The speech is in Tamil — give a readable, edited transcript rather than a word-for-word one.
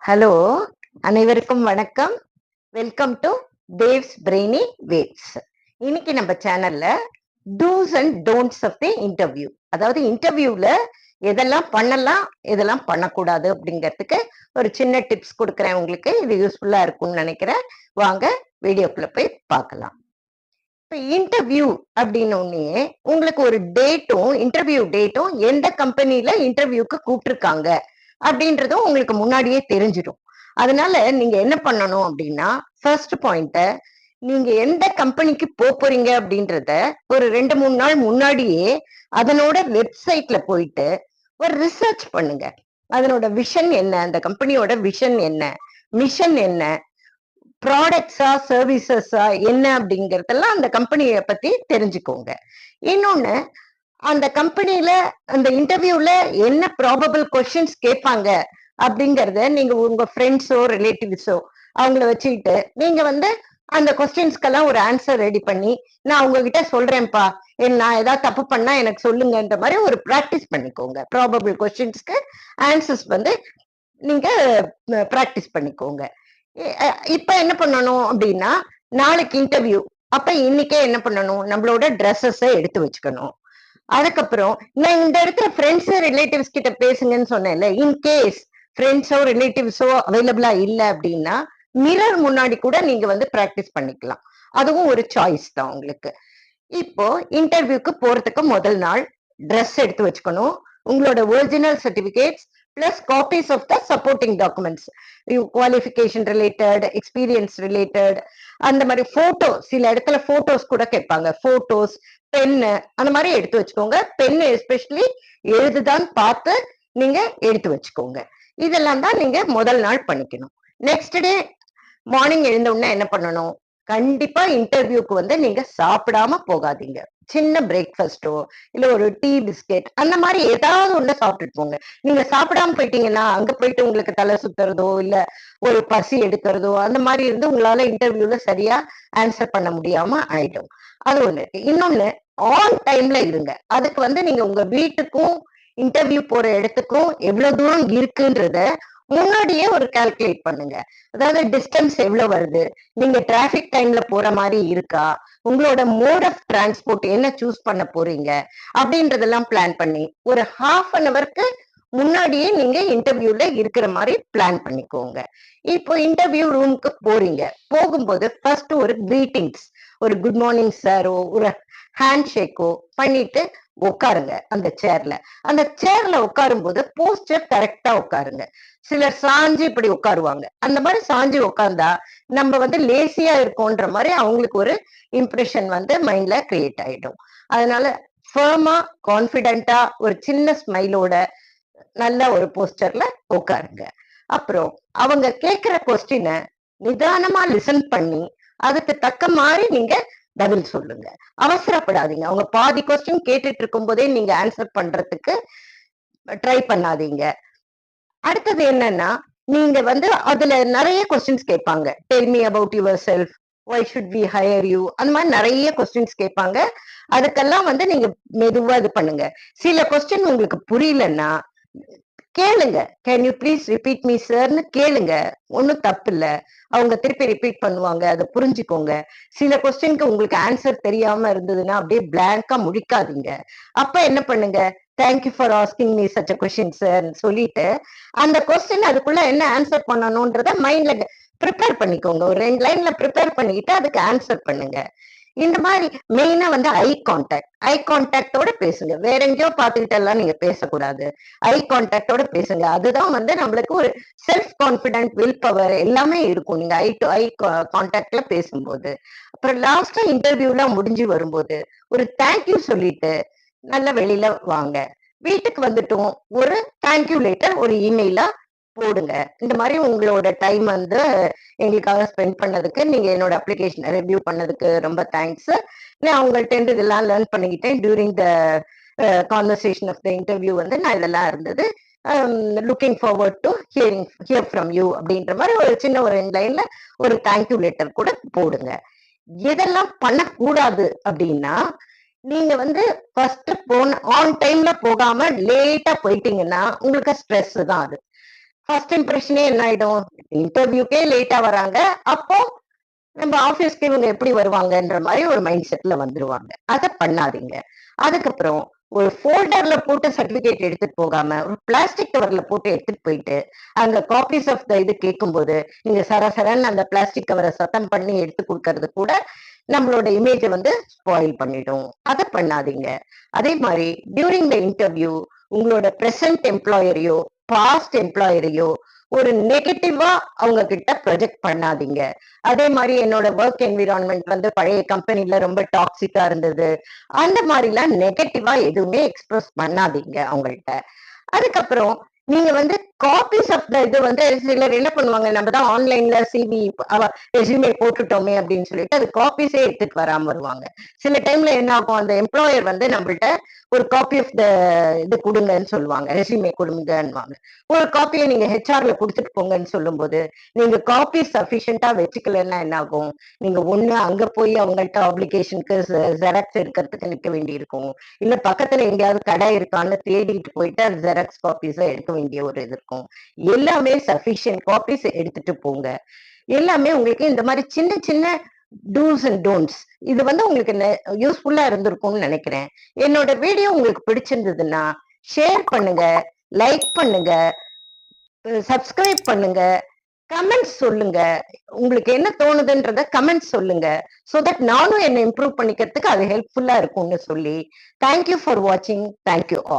ஹலோ, அனைவருக்கும் வணக்கம். Welcome to Dev's brainy waves. இன்னைக்கு நம்ம சேனல்ல do's and don'ts of the interview, அதாவது இன்டர்வியூல எதெல்லாம் பண்ணலாம், எதெல்லாம் பண்ணக்கூடாது அப்படிங்கிறதுக்கு ஒரு சின்ன டிப்ஸ் கொடுக்குறேன் உங்களுக்கு. இது யூஸ்ஃபுல்லா இருக்கும்னு நினைக்கிறேன். வாங்க வீடியோக்குள்ள போய் பார்க்கலாம். இப்ப இன்டர்வியூ அப்படின்னு உங்களுக்கு ஒரு டேட்டும், இன்டர்வியூ டேட்டும், எந்த கம்பெனில இன்டர்வியூக்கு கூப்பிட்டுருக்காங்க அப்படின்றதும் உங்களுக்கு முன்னாடியே தெரிஞ்சிடும். அதனால நீங்க என்ன பண்ணணும் அப்படின்னா, ஃபர்ஸ்ட் பாயிண்ட நீங்க எந்த கம்பெனிக்கு போறீங்க அப்படின்றத ஒரு 2-3 நாள் முன்னாடியே அதனோட வெப்சைட்ல போயிட்டு ஒரு ரிசர்ச் பண்ணுங்க. அதனோட விஷன் என்ன, அந்த கம்பெனியோட விஷன் என்ன, மிஷன் என்ன, ப்ராடக்ட்ஸா சர்வீசஸா என்ன அப்படிங்கறதெல்லாம் அந்த கம்பெனியை பத்தி தெரிஞ்சுக்கோங்க. இன்னொன்னு, அந்த கம்பெனில அந்த இன்டர்வியூல என்ன ப்ராபபிள் கொஸ்டின்ஸ் கேட்பாங்க அப்படிங்கறத நீங்க உங்க ஃப்ரெண்ட்ஸோ ரிலேட்டிவ்ஸோ அவங்கள வச்சுக்கிட்டு நீங்க அந்த கொஸ்டின்ஸ்க்கெல்லாம் ஒரு ஆன்சர் ரெடி பண்ணி, நான் உங்ககிட்ட சொல்றேன்ப்பா, நான் ஏதாவது தப்பு பண்ணா எனக்கு சொல்லுங்கன்ற மாதிரி ஒரு ப்ராக்டிஸ் பண்ணிக்கோங்க. ப்ராபபிள் கொஸ்டின்ஸ்க்கு ஆன்சர்ஸ் நீங்க ப்ராக்டிஸ் பண்ணிக்கோங்க. இப்ப என்ன பண்ணணும் அப்படின்னா, நாளைக்கு இன்டர்வியூ. அப்ப இன்னைக்கே என்ன பண்ணணும், நம்மளோட ட்ரெஸ்ஸஸ எடுத்து வச்சுக்கணும். அதுக்கப்புறம் நான் இந்த இடத்துல ஃப்ரெண்ட்ஸ் ரிலேட்டிவ்ஸ் கிட்ட பேசுங்கன்னு சொன்னேன்ல, இன்கேஸ் ஃப்ரெண்ட்ஸோ ரிலேட்டிவ்ஸோ அவைலபிளா இல்ல அப்படின்னா மிரர் முன்னாடி கூட நீங்க பிராக்டிஸ் பண்ணிக்கலாம். அதுவும் ஒரு சாய்ஸ் தான் உங்களுக்கு. இப்போ இன்டர்வியூக்கு போறதுக்கு முதல் நாள் ட்ரெஸ் எடுத்து வச்சுக்கணும். உங்களோட original certificates plus copies of the supporting documents, qualification related, experience related, அந்த மாதிரி போட்டோ, சில இடத்துல போட்டோஸ் கூட கேட்பாங்க. போட்டோஸ், பென்னு, அந்த மாதிரி எடுத்து வச்சுக்கோங்க. பென்னு எஸ்பெஷலி எழுதுதான் பார்த்து நீங்க எடுத்து வச்சுக்கோங்க. இதெல்லாம் தான் நீங்க முதல் நாள் பண்ணிக்கணும். நெக்ஸ்ட் டே மார்னிங் எழுந்த உடனே என்ன பண்ணணும், கண்டிப்பா இன்டர்வியூக்கு நீங்க சாப்பிடாம போகாதீங்க. சின்ன பிரேக்ஃபாஸ்டோ இல்ல ஒரு டீ பிஸ்கெட் அந்த மாதிரி ஏதாவது ஒண்ணு சாப்பிட்டுட்டு போங்க. நீங்க சாப்பிடாம போயிட்டீங்கன்னா அங்க போயிட்டு உங்களுக்கு தலை சுத்துறதோ இல்ல ஒரு பசி எடுக்கிறதோ அந்த மாதிரி இருந்து உங்களால இன்டர்வியூல சரியா ஆன்சர் பண்ண முடியாம ஆயிடும். அது ஒண்ணு இருக்கு. இன்னொன்னு, ஆன் டைம்ல இருங்க. அதுக்கு நீங்க உங்க வீட்டுக்கும் இன்டர்வியூ போற இடத்துக்கும் எவ்வளவு தூரம் இருக்குன்றத முன்னாடியே ஒரு கால்குலேட் பண்ணுங்க. அதாவது டிஸ்டன்ஸ் எவ்வளவு வருது, நீங்க டிராபிக் டைம்ல போற மாதிரி இருக்கா, உங்களோட மோட் ஆஃப் டிரான்ஸ்போர்ட் என்ன சூஸ் பண்ண போறீங்க அப்படின்றதெல்லாம் பிளான் பண்ணி ஒரு ஹாஃப்-அன்-அவருக்கு முன்னாடியே நீங்க இன்டர்வியூல இருக்கிற மாதிரி பிளான் பண்ணிக்கோங்க. இப்போ இன்டர்வியூ ரூமுக்கு போறீங்க. போகும்போது ஃபர்ஸ்ட் ஒரு கிரீட்டிங்ஸ், ஒரு குட் மார்னிங் சாரோ ஒரு ஹேண்ட் ஷேக்கோ பண்ணிட்டு உட்காருங்க அந்த சேர்ல. அந்த சேர்ல உட்காரும் போது போஸ்டர் கரெக்டா உட்காருங்க. சிலர் சாஞ்சு இப்படி உட்காருவாங்க. அந்த மாதிரி சாஞ்சு உட்கார்ந்தா நம்ம லேசியா இருக்கோன்ற மாதிரி அவங்களுக்கு ஒரு இம்ப்ரெஷன் மைண்ட்ல கிரியேட் ஆயிடும். அதனால ஃபர்மா, கான்பிடென்டா, ஒரு சின்ன ஸ்மைலோட நல்ல ஒரு போஸ்டர்ல உட்காருங்க. அப்புறம் அவங்க கேட்கிற கொஸ்டினை நிதானமா லிசன் பண்ணி அதுக்கு தக்க மாதிரி நீங்க பதில் சொல்லுங்க. அவசரப்படாதீங்க. அவங்க பாதி கொஸ்டின் கேட்டுட்டு இருக்கும் போதே நீங்க ஆன்சர் பண்றதுக்கு ட்ரை பண்ணாதீங்க. அடுத்தது என்னன்னா, நீங்க அதுல நிறைய கொஸ்டின்ஸ் கேட்பாங்க. Tell me about your self, why should we hire you, அந்த மாதிரி நிறைய கொஸ்டின்ஸ் கேட்பாங்க. அதுக்கெல்லாம் நீங்க மெதுவா இது பண்ணுங்க. சில கொஸ்டின் உங்களுக்கு புரியலன்னா கேளுங்க. Can you please repeat me சார்னு கேளுங்க. ஒன்னும் தப்பு இல்ல. அவங்க திருப்பி ரிப்பீட் பண்ணுவாங்க, அதை புரிஞ்சுக்கோங்க. சில கொஸ்டினுக்கு உங்களுக்கு ஆன்சர் தெரியாம இருந்ததுன்னா அப்படியே பிளாங்கா முடிக்காதீங்க. அப்ப என்ன பண்ணுங்க, thank you for asking me such a question sir சொல்லிட்டு அந்த கொஸ்டின் அதுக்குள்ள என்ன ஆன்சர் பண்ணணும்ன்றத மைண்ட்ல ப்ரிப்பேர் பண்ணிக்கோங்க. ஒரு 2 லைன்ல ப்ரிப்பேர் பண்ணிக்கிட்டு அதுக்கு ஆன்சர் பண்ணுங்க. இந்த மாதிரி மெயினா ஐ கான்டாக்டோட பேசுங்க. வேற எங்கேயோ பார்த்துக்கிட்டு எல்லாம் நீங்க பேசக்கூடாது. ஐ கான்டாக்டோட பேசுங்க. அதுதான் நம்மளுக்கு ஒரு செல்ஃப் கான்பிடென்ட், வில் பவர் எல்லாமே இருக்கும் நீங்க ஐ டு ஐ கான்டாக்ட்ல பேசும்போது. அப்புறம் லாஸ்டா இன்டர்வியூலாம் முடிஞ்சு வரும்போது ஒரு தேங்க்யூ சொல்லிட்டு நல்ல வெளியில வாங்க. வீட்டுக்கு வந்துட்டோம், ஒரு தேங்க்யூ லெட்டர் ஒரு இமெயிலா போடுங்க. இந்த மாதிரி உங்களோட டைம் எங்களுக்காக ஸ்பெண்ட் பண்ணதுக்கு, நீங்க என்னோட அப்ளிகேஷன் ரிவ்யூ பண்ணதுக்கு ரொம்ப தேங்க்ஸ். நான் உங்கள்ட்ட இருந்து இதெல்லாம் லேர்ன் பண்ணிக்கிட்டேன் during the conversation of the interview. நான் இதெல்லாம் இருந்தது, looking forward to hear from you அப்படின்ற மாதிரி ஒரு சின்ன ஒரு 2 லைன்ல ஒரு தேங்க்யூ லெட்டர் கூட போடுங்க. எதெல்லாம் பண்ணக்கூடாது அப்படின்னா, நீங்க ஃபர்ஸ்ட் ஆன் டைம்ல போகாம லேட்டா போயிட்டீங்கன்னா உங்களுக்கு ஸ்ட்ரெஸ் தான் அது. ஃபர்ஸ்ட் இம்ப்ரெஷனே என்ன ஆயிடும், இன்டர்வியூக்கே லேட்டா வராங்க, அப்போ நம்ம ஆபீஸ்க்கு இவங்க எப்படி வருவாங்கன்ற மாதிரி ஒரு மைண்ட் செட்ல வந்துருவாங்க. அதை பண்ணாதீங்க. அதுக்கப்புறம் ஒரு ஃபோல்டர்ல போட்டு சர்டிபிகேட் எடுத்துட்டு போகாம ஒரு பிளாஸ்டிக் கவர்ல போட்டு எடுத்துட்டு போயிட்டு அங்க காப்பீஸ் ஆஃப் த இது கேட்கும்போது நீங்க சரசரன்னு அந்த பிளாஸ்டிக் கவரை சத்தம் பண்ணி எடுத்து கொடுக்கறது கூட நம்மளோட இமேஜை வந்து ஸ்பாயில் பண்ணிடும். அதை பண்ணாதீங்க. அதே மாதிரி டியூரிங் த இன்டர்வியூ உங்களோட பிரசன்ட் எம்ப்ளாயரையோ பாஸ்ட் எம்ப்ளாயரையோ ஒரு நெகட்டிவா அவங்க கிட்ட ப்ரொஜெக்ட் பண்ணாதீங்க. அதே மாதிரி என்னோட ஒர்க் என்விரான்மெண்ட் வந்து பழைய கம்பெனில ரொம்ப டாக்ஸிக்கா இருந்தது, அந்த மாதிரிலாம் நெகட்டிவா எதுவுமே எக்ஸ்பிரஸ் பண்ணாதீங்க அவங்கள்ட்ட. அதுக்கப்புறம் நீங்க வந்து காப்பீஸ் ஆஃப் த இது வந்து சிலர் என்ன பண்ணுவாங்க, நம்ம தான் ஆன்லைன்ல சிவி ரெஸ்யூமே போட்டுட்டோமே அப்படின்னு சொல்லிட்டு அது காப்பீஸே எடுத்துட்டு வராம வருவாங்க. சில டைம்ல என்ன ஆகும், அந்த எம்ப்ளாயர் வந்து நம்மள்ட்ட ஒரு காப்பி ஆஃப் த இது கொடுங்கன்னு சொல்லுவாங்க, ரெஸ்யூமே கொடுங்கன்னுவாங்க. ஒரு காப்பியை நீங்க ஹெச்ஆர்ல கொடுத்துட்டு போங்கன்னு சொல்லும்போது நீங்க காப்பி சஃபிஷியண்டா வச்சுக்கலன்னா என்ன ஆகும், நீங்க ஒண்ணு அங்க போய் அவங்கள்ட்ட ஆப்ளிகேஷனுக்கு ஜெராக்ஸ் எடுக்கிறதுக்கு நிற்க வேண்டி இருக்கும், இல்ல பக்கத்துல எங்கேயாவது கடை இருக்கான்னு தேடிட்டு போயிட்டு அது ஜெராக்ஸ் காப்பீஸை எடுக்க வேண்டிய ஒரு இது இருக்கும். எல்லாமே சஃபிஷியன்ட் காப்பீஸ் எடுத்துட்டு போங்க. எல்லாமே உங்களுக்கு இந்த மாதிரி சின்ன சின்ன டூஸ் அண்ட் டோன்ட்ஸ் இது வந்து உங்களுக்கு யூஸ்ஃபுல்லா இருந்திருக்கும்னு நினைக்கிறேன். என்னோட வீடியோ உங்களுக்கு பிடிச்சிருந்ததுன்னா ஷேர் பண்ணுங்க, லைக் பண்ணுங்க, சப்ஸ்கிரைப் பண்ணுங்க, கமெண்ட்ஸ் சொல்லுங்க. உங்களுக்கு என்ன தோணுதுன்றத கமெண்ட்ஸ் சொல்லுங்க. சோ தட் நானும் என்ன இம்ப்ரூவ் பண்ணிக்கிறதுக்கு அது ஹெல்ப்ஃபுல்லா இருக்கும்னு சொல்லி தேங்க்யூ ஃபார் வாட்சிங். Thank you all.